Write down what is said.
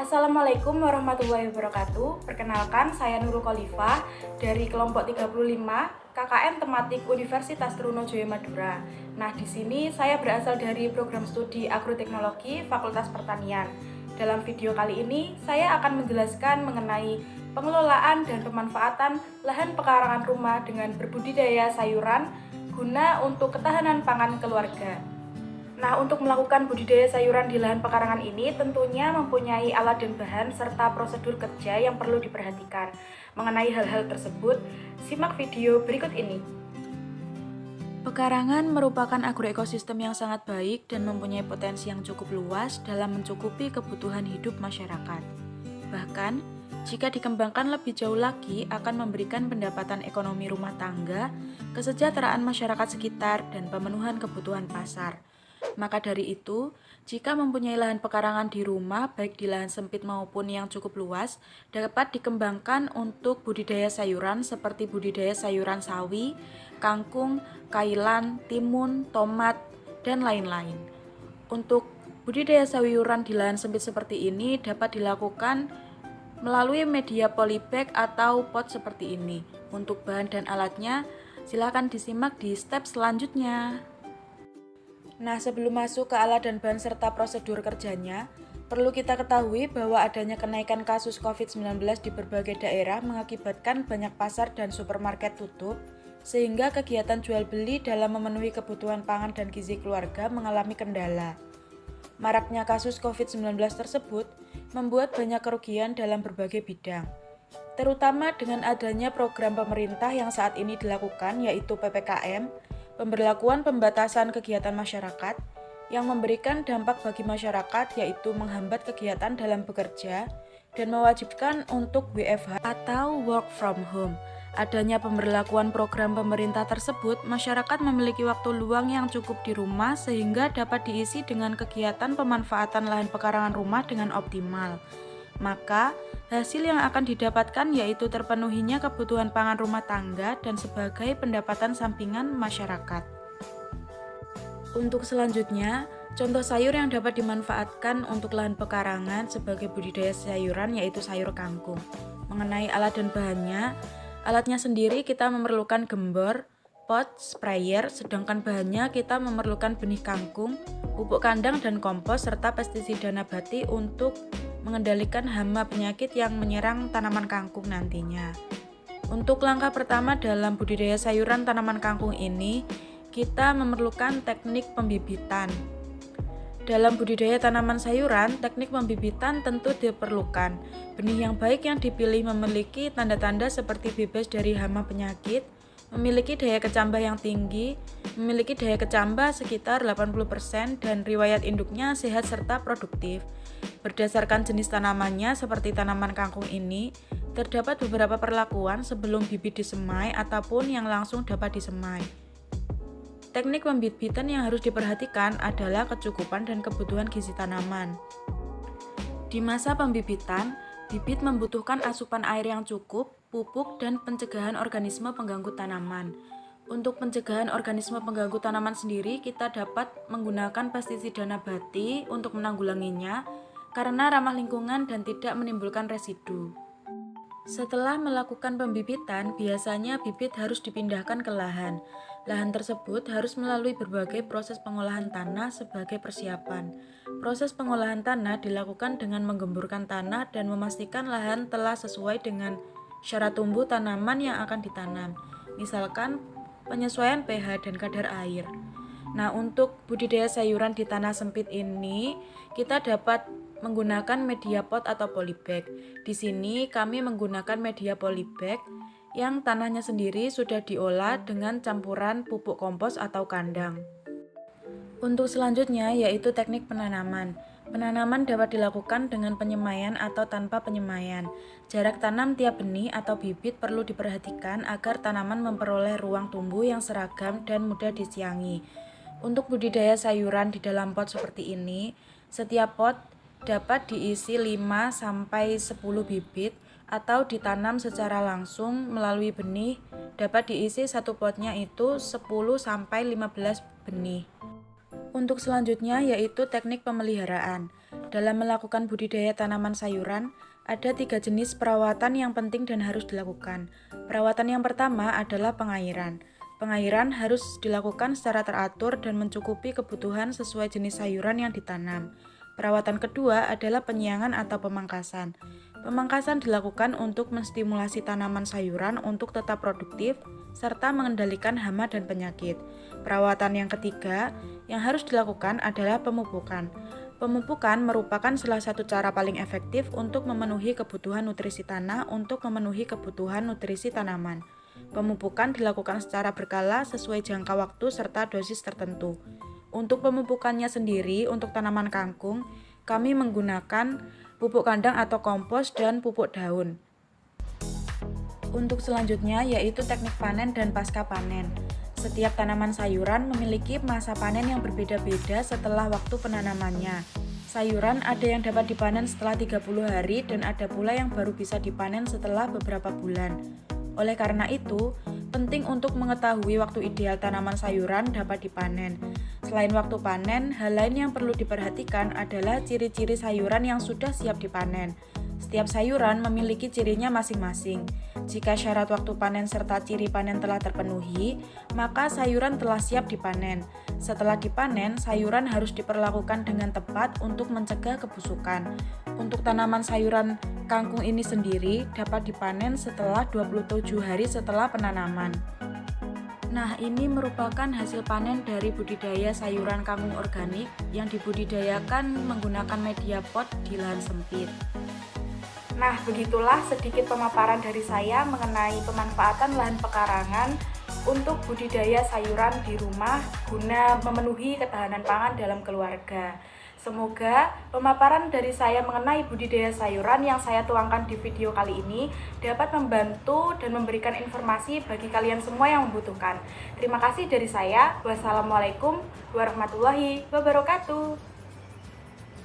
Assalamualaikum warahmatullahi wabarakatuh. Perkenalkan, saya Nurul Khalifah dari kelompok 35 KKN tematik Universitas Trunojoyo Madura. Nah, di sini saya berasal dari program studi Agroteknologi Fakultas Pertanian. Dalam video kali ini, saya akan menjelaskan mengenai pengelolaan dan pemanfaatan lahan pekarangan rumah dengan berbudidaya sayuran guna untuk ketahanan pangan keluarga. Nah, untuk melakukan budidaya sayuran di lahan pekarangan ini tentunya mempunyai alat dan bahan serta prosedur kerja yang perlu diperhatikan. Mengenai hal-hal tersebut, simak video berikut ini. Pekarangan merupakan agroekosistem yang sangat baik dan mempunyai potensi yang cukup luas dalam mencukupi kebutuhan hidup masyarakat. Bahkan, jika dikembangkan lebih jauh lagi akan memberikan pendapatan ekonomi rumah tangga, kesejahteraan masyarakat sekitar, dan pemenuhan kebutuhan pasar. Maka dari itu, jika mempunyai lahan pekarangan di rumah, baik di lahan sempit maupun yang cukup luas, dapat dikembangkan untuk budidaya sayuran seperti budidaya sayuran sawi, kangkung, kailan, timun, tomat, dan lain-lain. Untuk budidaya sayuran di lahan sempit seperti ini dapat dilakukan melalui media polybag atau pot seperti ini. Untuk bahan dan alatnya, silakan disimak di step selanjutnya. Nah, sebelum masuk ke alat dan bahan serta prosedur kerjanya, perlu kita ketahui bahwa adanya kenaikan kasus COVID-19 di berbagai daerah mengakibatkan banyak pasar dan supermarket tutup, sehingga kegiatan jual beli dalam memenuhi kebutuhan pangan dan gizi keluarga mengalami kendala. Maraknya kasus COVID-19 tersebut membuat banyak kerugian dalam berbagai bidang, terutama dengan adanya program pemerintah yang saat ini dilakukan yaitu PPKM, pemberlakuan pembatasan kegiatan masyarakat yang memberikan dampak bagi masyarakat yaitu menghambat kegiatan dalam bekerja dan mewajibkan untuk WFH atau work from home. Adanya pemberlakuan program pemerintah tersebut, masyarakat memiliki waktu luang yang cukup di rumah sehingga dapat diisi dengan kegiatan pemanfaatan lahan pekarangan rumah dengan optimal. Maka, hasil yang akan didapatkan yaitu terpenuhinya kebutuhan pangan rumah tangga dan sebagai pendapatan sampingan masyarakat. Untuk selanjutnya, contoh sayur yang dapat dimanfaatkan untuk lahan pekarangan sebagai budidaya sayuran yaitu sayur kangkung. Mengenai alat dan bahannya, alatnya sendiri kita memerlukan gembor, pot, sprayer, sedangkan bahannya kita memerlukan benih kangkung, pupuk kandang dan kompos, serta pestisida nabati untuk mengendalikan hama penyakit yang menyerang tanaman kangkung nantinya. Untuk langkah pertama dalam budidaya sayuran tanaman kangkung ini, kita memerlukan teknik pembibitan. Dalam budidaya tanaman sayuran, teknik pembibitan tentu diperlukan. Benih yang baik yang dipilih memiliki tanda-tanda seperti bebas dari hama penyakit, memiliki daya kecambah yang tinggi, memiliki daya kecambah sekitar 80% dan riwayat induknya sehat serta produktif. Berdasarkan jenis tanamannya seperti tanaman kangkung ini, terdapat beberapa perlakuan sebelum bibit disemai ataupun yang langsung dapat disemai. Teknik pembibitan yang harus diperhatikan adalah kecukupan dan kebutuhan gizi tanaman. Di masa pembibitan, bibit membutuhkan asupan air yang cukup, pupuk, dan pencegahan organisme pengganggu tanaman. Untuk pencegahan organisme pengganggu tanaman sendiri, kita dapat menggunakan pestisida nabati untuk menanggulanginya karena ramah lingkungan dan tidak menimbulkan residu. Setelah melakukan pembibitan, biasanya bibit harus dipindahkan ke lahan. Lahan tersebut harus melalui berbagai proses pengolahan tanah sebagai persiapan. Proses pengolahan tanah dilakukan dengan menggemburkan tanah dan memastikan lahan telah sesuai dengan syarat tumbuh tanaman yang akan ditanam. Misalkan penyesuaian pH dan kadar air. Nah, untuk budidaya sayuran di tanah sempit ini, kita dapat menggunakan media pot atau polybag. Di sini kami menggunakan media polybag yang tanahnya sendiri sudah diolah dengan campuran pupuk kompos atau kandang. Untuk selanjutnya yaitu teknik penanaman. Penanaman dapat dilakukan dengan penyemaian atau tanpa penyemaian. Jarak tanam tiap benih atau bibit perlu diperhatikan agar tanaman memperoleh ruang tumbuh yang seragam dan mudah disiangi. Untuk budidaya sayuran di dalam pot seperti ini, setiap pot dapat diisi 5-10 bibit atau ditanam secara langsung melalui benih. Dapat diisi satu potnya itu 10-15 benih. Untuk selanjutnya yaitu teknik pemeliharaan. Dalam melakukan budidaya tanaman sayuran, ada 3 jenis perawatan yang penting dan harus dilakukan. Perawatan yang pertama adalah pengairan. Pengairan harus dilakukan secara teratur dan mencukupi kebutuhan sesuai jenis sayuran yang ditanam. Perawatan kedua adalah penyiangan atau pemangkasan. Pemangkasan dilakukan untuk menstimulasi tanaman sayuran untuk tetap produktif serta mengendalikan hama dan penyakit. Perawatan yang ketiga yang harus dilakukan adalah pemupukan. Pemupukan merupakan salah satu cara paling efektif untuk memenuhi kebutuhan nutrisi tanah untuk memenuhi kebutuhan nutrisi tanaman. Pemupukan dilakukan secara berkala sesuai jangka waktu serta dosis tertentu. Untuk pemupukannya sendiri, untuk tanaman kangkung, kami menggunakan pupuk kandang atau kompos dan pupuk daun. Untuk selanjutnya yaitu teknik panen dan pasca panen. Setiap tanaman sayuran memiliki masa panen yang berbeda-beda setelah waktu penanamannya. Sayuran ada yang dapat dipanen setelah 30 hari dan ada pula yang baru bisa dipanen setelah beberapa bulan. Oleh karena itu, penting untuk mengetahui waktu ideal tanaman sayuran dapat dipanen. Selain waktu panen, hal lain yang perlu diperhatikan adalah ciri-ciri sayuran yang sudah siap dipanen. Setiap sayuran memiliki cirinya masing-masing. Jika syarat waktu panen serta ciri panen telah terpenuhi, maka sayuran telah siap dipanen. Setelah dipanen, sayuran harus diperlakukan dengan tepat untuk mencegah kebusukan. Untuk tanaman sayuran kangkung ini sendiri dapat dipanen setelah 27 hari setelah penanaman. Nah, ini merupakan hasil panen dari budidaya sayuran kangkung organik yang dibudidayakan menggunakan media pot di lahan sempit. Nah, begitulah sedikit pemaparan dari saya mengenai pemanfaatan lahan pekarangan untuk budidaya sayuran di rumah guna memenuhi ketahanan pangan dalam keluarga. Semoga pemaparan dari saya mengenai budidaya sayuran yang saya tuangkan di video kali ini dapat membantu dan memberikan informasi bagi kalian semua yang membutuhkan. Terima kasih dari saya. Wassalamualaikum warahmatullahi wabarakatuh.